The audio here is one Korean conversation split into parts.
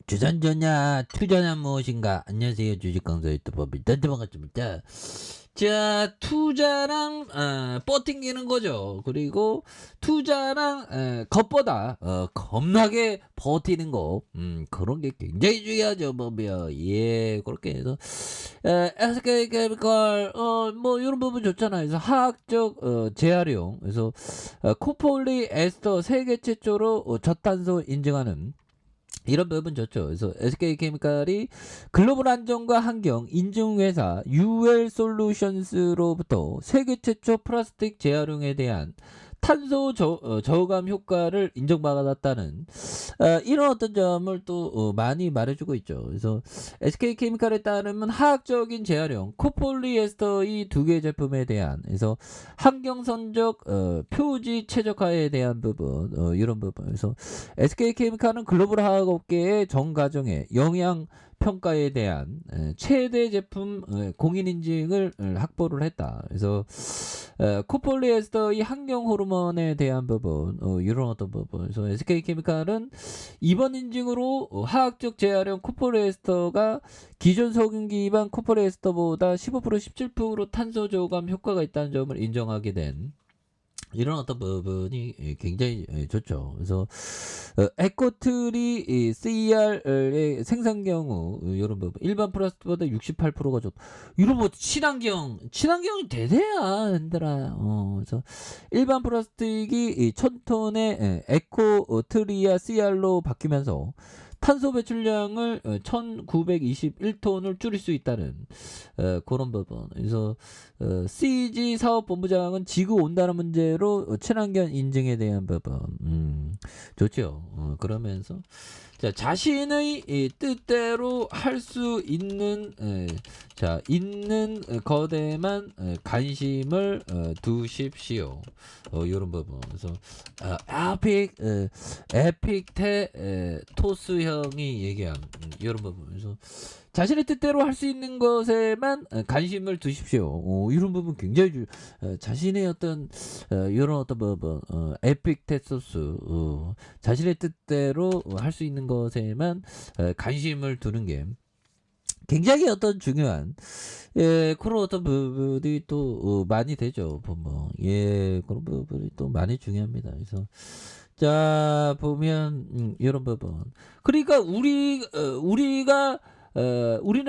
주전자냐 투자냐 무엇인가. 안녕하세요, 주식강사 유튜버입니다. 반갑습니다. 자, 투자랑 뻗팅기는 거죠. 그리고 투자랑 겉보다 겁나게 버티는 거, 그런 게 굉장히 중요하죠. 뭐며 예, 그렇게 해서 SK케미칼 뭐 이런 부분 좋잖아요. 그래서 화학적 재활용, 그래서 코폴리 에스터 세계 최초로 저탄소 인증하는 이런 부분 좋죠. 그래서 SK케미칼이 글로벌 안전과 환경 인증회사 UL 솔루션스로부터 세계 최초 플라스틱 재활용에 대한 탄소 저감 효과를 인정받았다는 이런 어떤 점을 또 많이 말해주고 있죠. 그래서 SK케미칼에 따르면 화학적인 재활용 코폴리에스터 이 두 개 제품에 대한, 그래서 환경선적 표지 최적화에 대한 부분, 이런 부분. 그래서 SK케미칼은 글로벌 화학업계의 전 과정의 영향 평가에 대한 최대 제품 공인 인증을 확보를 했다. 그래서 코폴리에스터 이 환경 호르몬에 대한 부분, 이런 어떤 부분. 그래서 SK케미칼은 이번 인증으로 화학적 재활용 코폴리에스터가 기존 석유기 기반 코폴리에스터보다 15% 17% 탄소 저감 효과가 있다는 점을 인정하게 된 이런 어떤 부분이 굉장히 좋죠. 그래서 에코트리 CR의 생산 경우 이런 부분 일반 플라스틱보다 68%가 좋. 이런 뭐 친환경이 대세야, 얘들아. 그래서 일반 플라스틱이 1000톤의 에코트리아 CR로 바뀌면서 탄소 배출량을 1921톤을 줄일 수 있다는 그런 부분. 그래서 CG 사업본부장은 지구 온난화 문제로 친환경 인증에 대한 부분, 좋죠. 그러면서 자, 자신의 뜻대로 할 수 있는 있는 것에만 관심을 두십시오. 이런 부분. 그래서 에픽테 토스 형이 얘기한 이런 부분. 그래서 자신의 뜻대로 할 수 있는 것에만 관심을 두십시오. 이런 부분 굉장히 자신의 어떤 이런 어떤 부분, 에픽테소스, 자신의 뜻대로 할 수 있는 것에만 관심을 두는 게 굉장히 어떤 중요한 그런 어떤 부분이 또 많이 되죠. 보면 그런 부분이 또 많이 중요합니다. 그래서 자 보면 이런 부분. 그러니까 우리는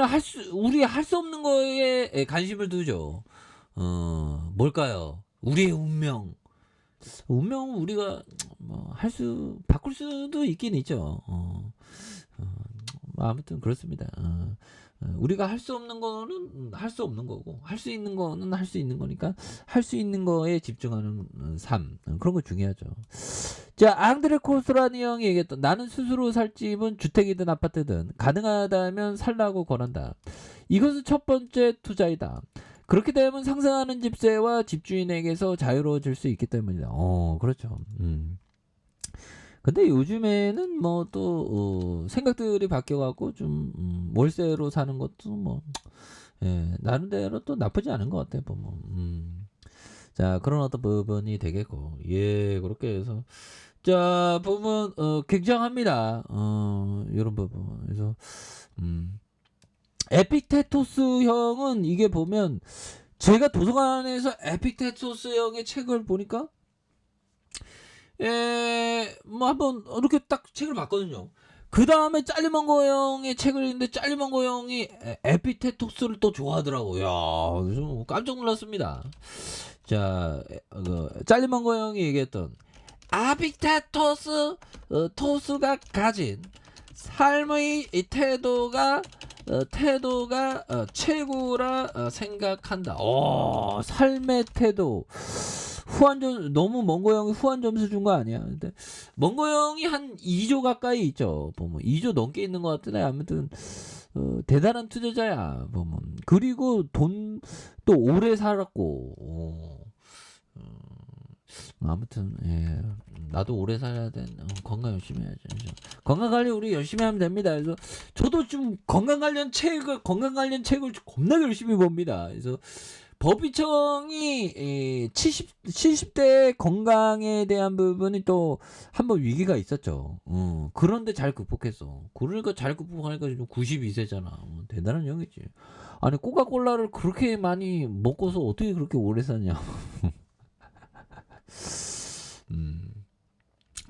할 수 없는 거에 관심을 두죠. 뭘까요? 우리의 운명은 우리가 뭐 바꿀 수도 있긴 있죠. 아무튼 그렇습니다. 우리가 할 수 없는 거는 할 수 없는 거고, 할 수 있는 거는 할 수 있는 거니까 할 수 있는 거에 집중하는 삶, 그런 거 중요하죠. 자, 앙드레 코스라니 형이 얘기했던, 나는 스스로 살 집은 주택이든 아파트든 가능하다면 살라고 권한다. 이것은 첫 번째 투자이다. 그렇게 되면 상승하는 집세와 집주인에게서 자유로워질 수 있기 때문이다. 그렇죠. 근데 요즘에는 뭐 또 생각들이 바뀌어갖고 좀 월세로 사는 것도 뭐 나름대로 또 나쁘지 않은 것 같아요, 보면. 자, 그런 어떤 부분이 되겠고, 그렇게 해서 자 보면 굉장합니다. 이런 부분. 그래서 에픽테토스 형은 이게 보면, 제가 도서관에서 에픽테토스 형의 책을 보니까 뭐 한번 이렇게 딱 책을 봤거든요. 그 다음에 짤리먼거 형의 책을 읽는데 짤리먼거 형이 에피테토스를 또 좋아하더라고요. 그래서 깜짝 놀랐습니다. 자, 짤리먼거 형이 얘기했던 아비테토스 토스가 가진 삶의 이 태도가 최고라 생각한다. 삶의 태도. 너무 먼거 형이 후한 점수 준 거 아니야? 근데 먼거 형이 한 2조 가까이 있죠. 보면 2조 넘게 있는 것 같은데, 아무튼 대단한 투자자야. 보면 그리고 돈 또 오래 살았고, 아무튼 나도 오래 살아야 돼. 건강 열심히 해야지. 건강 관리 우리 열심히 하면 됩니다. 그래서 저도 좀 건강 관련 책을 겁나 열심히 봅니다. 그래서 법의청이 70대 건강에 대한 부분이 또 한번 위기가 있었죠. 그런데 잘 극복했어. 그러니까 잘 극복하니까 지금 92세잖아. 대단한 형이지. 아니 코카콜라를 그렇게 많이 먹고서 어떻게 그렇게 오래 사냐. 음.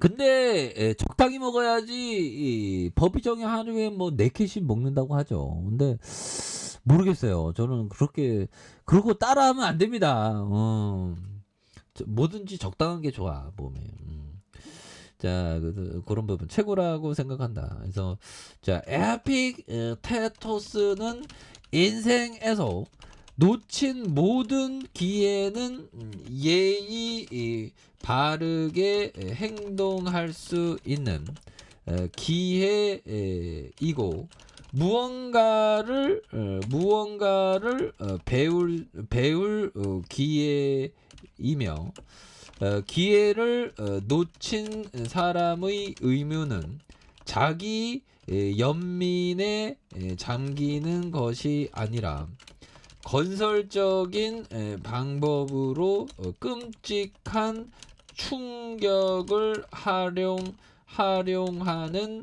근데 적당히 먹어야지. 법의정이 하루에 뭐 4캔씩 먹는다고 하죠. 근데 모르겠어요. 저는 그렇게 그러고 따라하면 안 됩니다. 뭐든지 적당한 게 좋아 몸에. 자, 그런 부분 최고라고 생각한다. 그래서 자, 에픽 테토스는 인생에서 놓친 모든 기회는 예의 바르게 행동할 수 있는 기회이고 무언가를 배울 기회이며 기회를 놓친 사람의 의무는 자기 연민에 잠기는 것이 아니라 건설적인 방법으로 끔찍한 충격을 활용하는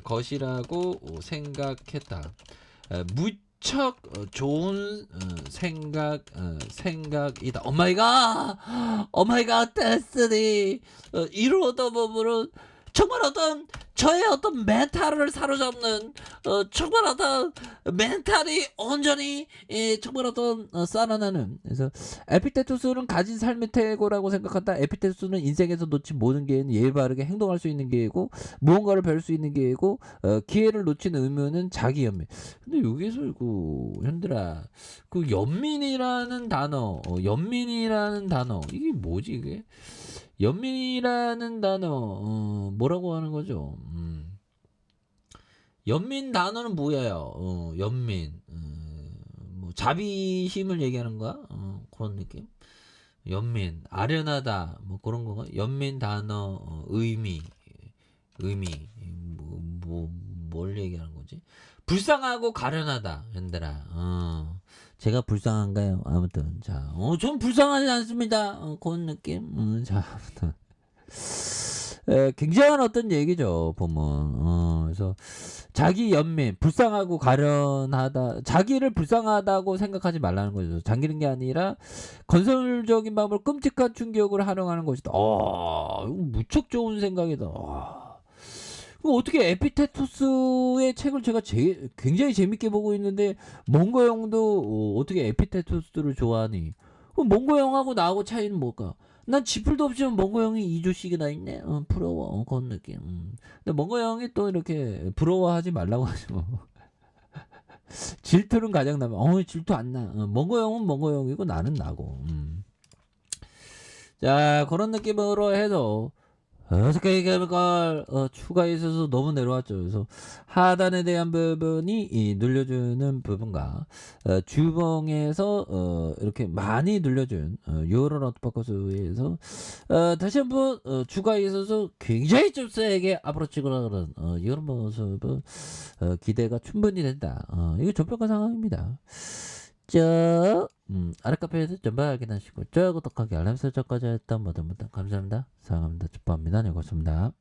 것이라고 생각했다. 무척 좋은 생각이다. 오마이갓 데스니. 이러다 보면은 정말 저의 어떤 멘탈을 사로잡는 정말 어떤 멘탈이 온전히 정말 어떤 살아나는. 그래서 에피테토스는 가진 삶의 태고라고 생각한다. 에피테토스는 인생에서 놓친 모든 기회는 예의 바르게 행동할 수 있는 기회고 무언가를 배울 수 있는 기회고 기회를 놓친 의무는 자기 연민. 근데 여기서 현들아 연민이라는 단어 이게 뭐지 이게? 연민이라는 단어 뭐라고 하는 거죠? 연민 단어는 뭐예요? 연민 뭐 자비심을 얘기하는 거야? 그런 느낌? 연민 아련하다 뭐 그런 건가? 연민 단어 의미 뭘 얘기하는 거지? 불쌍하고 가련하다 현들아. 제가 불쌍한가요? 아무튼 자, 전 불쌍하지 않습니다. 그런 느낌. 자, 아무튼 굉장한 어떤 얘기죠 보면. 그래서 자기 연민 불쌍하고 가련하다, 자기를 불쌍하다고 생각하지 말라는 거죠. 잠기는 게 아니라 건설적인 방법을 끔찍한 충격을 활용하는 것이다. 이거 무척 좋은 생각이다. 어떻게 에피테토스의 책을 제가 굉장히 재밌게 보고 있는데 몽고 형도 어떻게 에피테토스를 좋아하니? 그럼 몽고 형하고 나하고 차이는 뭘까? 난 지풀도 없지만 몽고 형이 2조씩이나 있네. 부러워. 그런 느낌. 근데 몽고 형이 또 이렇게 부러워하지 말라고 하죠. 질투는 가장 나면 질투 안 나. 몽고 형은 몽고 형이고 나는 나고. 자, 그런 느낌으로 해서 SK 케미컬 추가에 있어서 너무 내려왔죠. 그래서 하단에 대한 부분이 눌려주는 부분과 주봉에서 이렇게 많이 눌려준 요런 어트파커스에서 다시 한번 추가에 있어서 굉장히 좀 세게 앞으로 찍으라는 이런 모습은 기대가 충분히 된다. 이게 저평가 상황입니다. 아래 카페에서 전부 확인하시고 구독하기 알람 설정까지 했던 모든 분들 감사합니다. 사랑합니다. 축복합니다. 네, 고맙습니다.